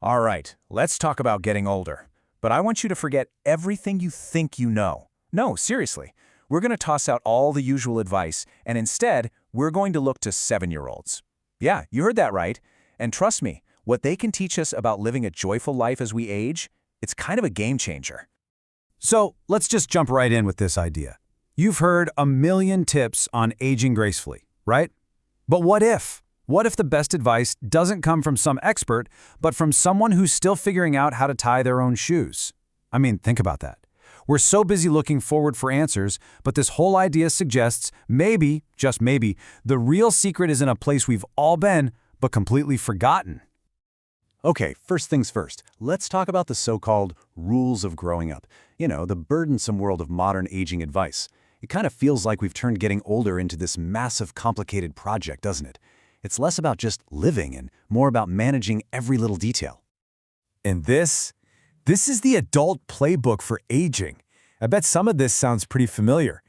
All right, let's talk about getting older. But I want you to forget everything you think you know. No, seriously. We're going to toss out all the usual advice, and instead, we're going to look to 7-year-olds. Yeah, you heard that right. And trust me, what they can teach us about living a joyful life as we age, it's kind of a game changer. So let's just jump right in with this idea. You've heard a million tips on aging gracefully, right? But what if? What if the best advice doesn't come from some expert, but from someone who's still figuring out how to tie their own shoes? I mean, think about that. We're so busy looking forward for answers, but this whole idea suggests maybe, just maybe, the real secret is in a place we've all been, but completely forgotten. Okay, first things first, let's talk about the so-called rules of growing up. You know, the burdensome world of modern aging advice. It kind of feels like we've turned getting older into this massive, complicated project, doesn't it? It's less about just living and more about managing every little detail. And this is the adult playbook for aging. I bet some of this sounds pretty familiar.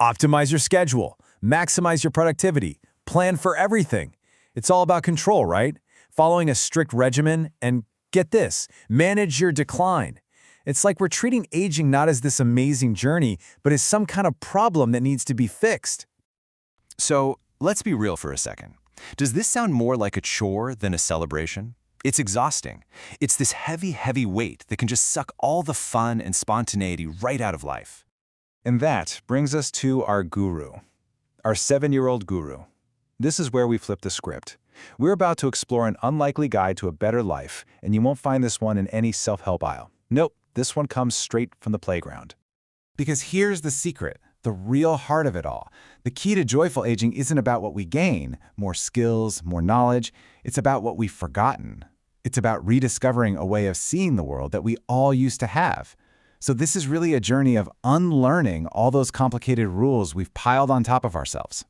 Optimize your schedule, maximize your productivity, plan for everything. It's all about control, right? Following a strict regimen and, get this, manage your decline. It's like we're treating aging not as this amazing journey, but as some kind of problem that needs to be fixed. So let's be real for a second. Does this sound more like a chore than a celebration? It's exhausting. It's this heavy, heavy weight that can just suck all the fun and spontaneity right out of life. And that brings us to our guru, our 7-year-old guru. This is where we flip the script. We're about to explore an unlikely guide to a better life, and you won't find this one in any self-help aisle. Nope, this one comes straight from the playground. Because here's the secret, the real heart of it all. The key to joyful aging isn't about what we gain, more skills, more knowledge. It's about what we've forgotten. It's about rediscovering a way of seeing the world that we all used to have. So this is really a journey of unlearning all those complicated rules we've piled on top of ourselves.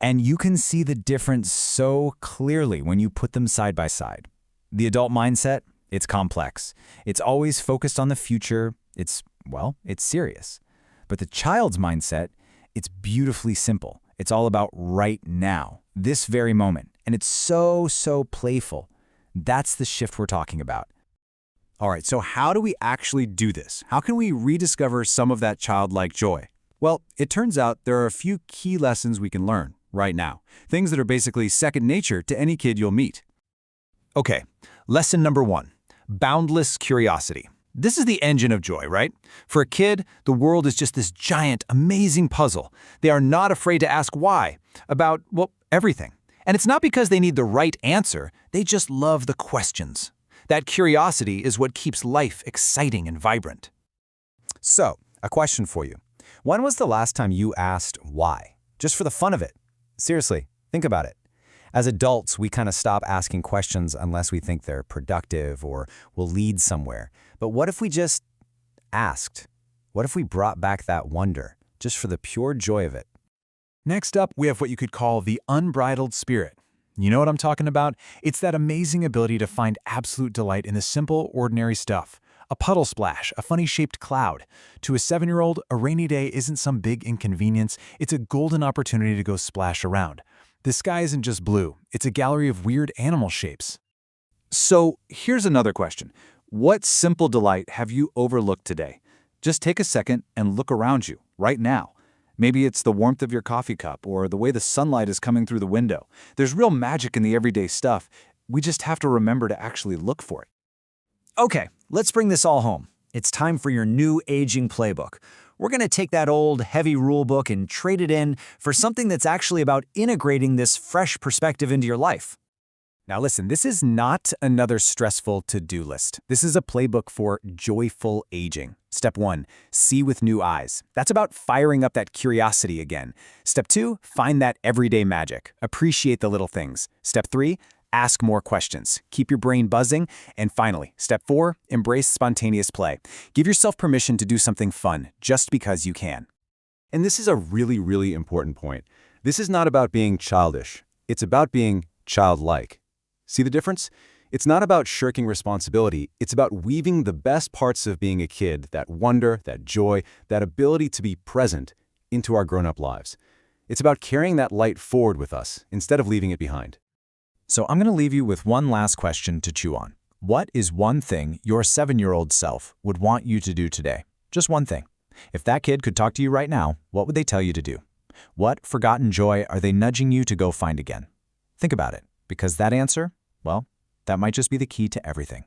And you can see the difference so clearly when you put them side by side. The adult mindset, it's complex. It's always focused on the future. It's serious. But the child's mindset, it's beautifully simple. It's all about right now, this very moment. And it's so playful. That's the shift we're talking about. All right, so how do we actually do this? How can we rediscover some of that childlike joy? Well, it turns out there are a few key lessons we can learn right now. Things that are basically second nature to any kid you'll meet. Okay, lesson number 1, boundless curiosity. This is the engine of joy, right? For a kid, the world is just this giant, amazing puzzle. They are not afraid to ask why, about, everything. And it's not because they need the right answer, they just love the questions. That curiosity is what keeps life exciting and vibrant. So, a question for you. When was the last time you asked why? Just for the fun of it. Seriously, think about it. As adults, we kind of stop asking questions unless we think they're productive or will lead somewhere. But what if we just asked? What if we brought back that wonder, just for the pure joy of it? Next up, we have what you could call the unbridled spirit. You know what I'm talking about? It's that amazing ability to find absolute delight in the simple, ordinary stuff. A puddle splash, a funny-shaped cloud. To a 7-year-old, a rainy day isn't some big inconvenience. It's a golden opportunity to go splash around. The sky isn't just blue. It's a gallery of weird animal shapes. So here's another question. What simple delight have you overlooked today? Just take a second and look around you, right now. Maybe it's the warmth of your coffee cup or the way the sunlight is coming through the window. There's real magic in the everyday stuff. We just have to remember to actually look for it. Okay, let's bring this all home. It's time for your new aging playbook. We're going to take that old, heavy rule book and trade it in for something that's actually about integrating this fresh perspective into your life. Now listen, this is not another stressful to-do list. This is a playbook for joyful aging. Step 1, see with new eyes. That's about firing up that curiosity again. Step 2, find that everyday magic. Appreciate the little things. Step 3, ask more questions. Keep your brain buzzing. And finally, step 4, embrace spontaneous play. Give yourself permission to do something fun just because you can. And this is a really, really important point. This is not about being childish. It's about being childlike. See the difference? It's not about shirking responsibility. It's about weaving the best parts of being a kid, that wonder, that joy, that ability to be present, into our grown-up lives. It's about carrying that light forward with us instead of leaving it behind. So I'm going to leave you with one last question to chew on. What is one thing your 7-year-old self would want you to do today? Just one thing. If that kid could talk to you right now, what would they tell you to do? What forgotten joy are they nudging you to go find again? Think about it, because that answer, well, that might just be the key to everything.